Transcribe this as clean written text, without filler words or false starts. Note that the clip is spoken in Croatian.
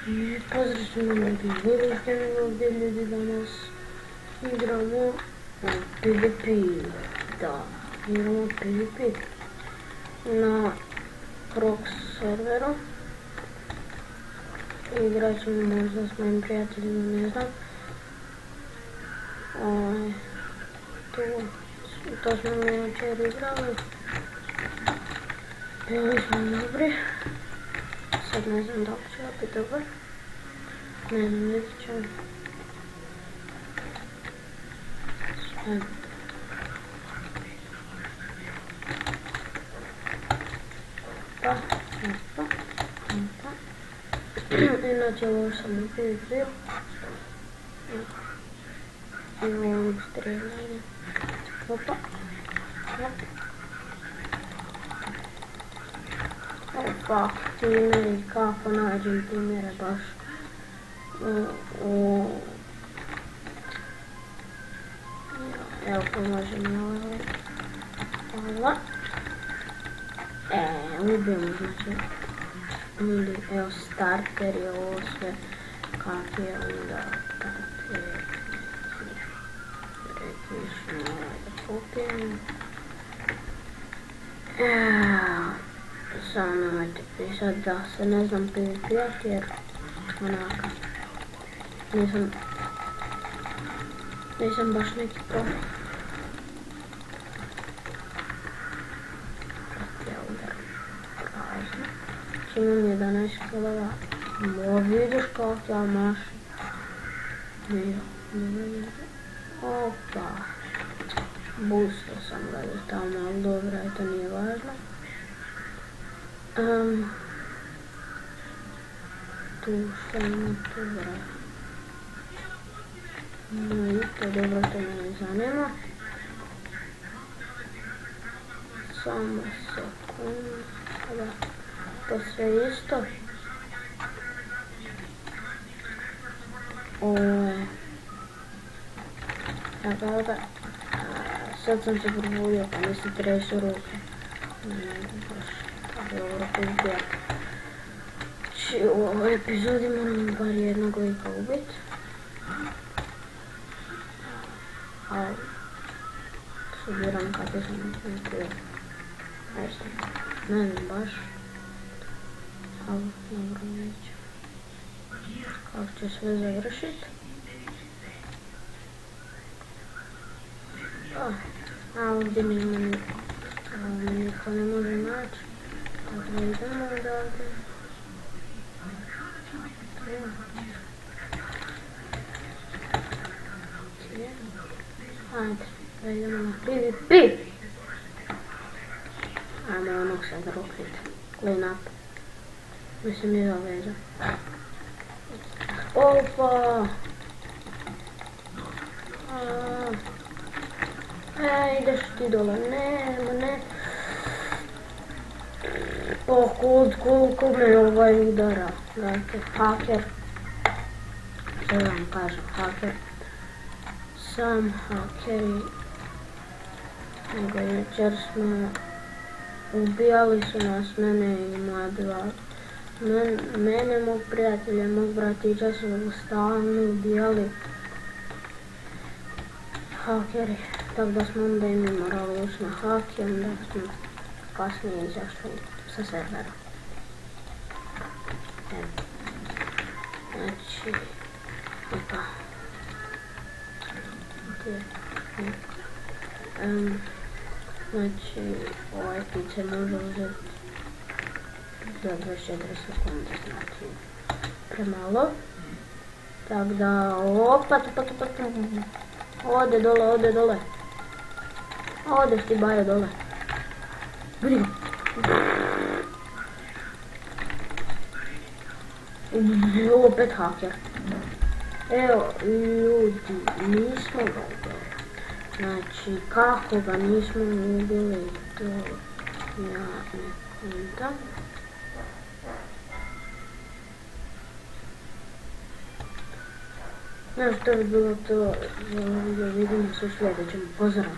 Pozdrav svima ljudi, ovdje ljudi danas igramo PvP, da, igramo PvP na Prox serveru. Igrat ćemo možda s mojim prijateljima, ne znam. To smo mi jučer igrali. Bili smo dobri. Sad ne znam da li će opet dobar. Ne znam, vidjet ćemo. Sve. Inače ovo sam upivio. I ovog streljanja. Opa. Opa, timeri, kako nađem timere baš evo pomože mi ovo. Hvala. Ubijemo znači ljudi, evo starter i ovo sve kak je onda kak je reklišno da kupijem. Samo nemojte pisat da se ne znam PvP-at jer onaka nisam baš neki pro. Ja udaram prazno. Imam 11 kilova. Vidiš kako ja mašim. Opa. Boostao sam ga tamo, ali dobro, to nije važno. Tu šta ima tu vrata. No i to dobro, to me ne zanima. Samo sekundu. Sada to sve isto. Tako, sad sam se probudio pa mi se tresu ruke. Ne znam baš kako je ovo razbijati. Znači u ovoj epizodi moram bar jednog lika ubit. Ali subiram kakve sam nekrio. Ne znam baš. Ali dobro neću. Kako će sve završit. A ovdje nema niko ne može naći. Dakle idemo odavde. Ajde, da idemo na PvP. Ajmo onog sad rokrit. Clean up. Mislim je zaveza. Opa! Ideš ti dole, ne. Koliko me ovaj udara. Gledajte, haker. Što vam kažem, haker. Sam hakeri. Nego jučer smo ubijali su nas, mene i moja dva. Mene, mog prijatelja, mog bratića su stalno ubijali hakeri. Tako da smo onda im morali ući na hak i onda smo kasnije izašli sa servera. Znači, opa. Znači, ovaj pit se može uzeti za 24 sekunde, znači premalo. Tako da, opa. Ode dole. Odeš ti bajo dole. Vidi ga. Opet haker. Evo ljudi, nismo ga ubili. Znači kako ga nismo ubili, to ja ne kontam. Znači to bi bilo to za ovo video, vidimo se u sljedećem. Pozdrav!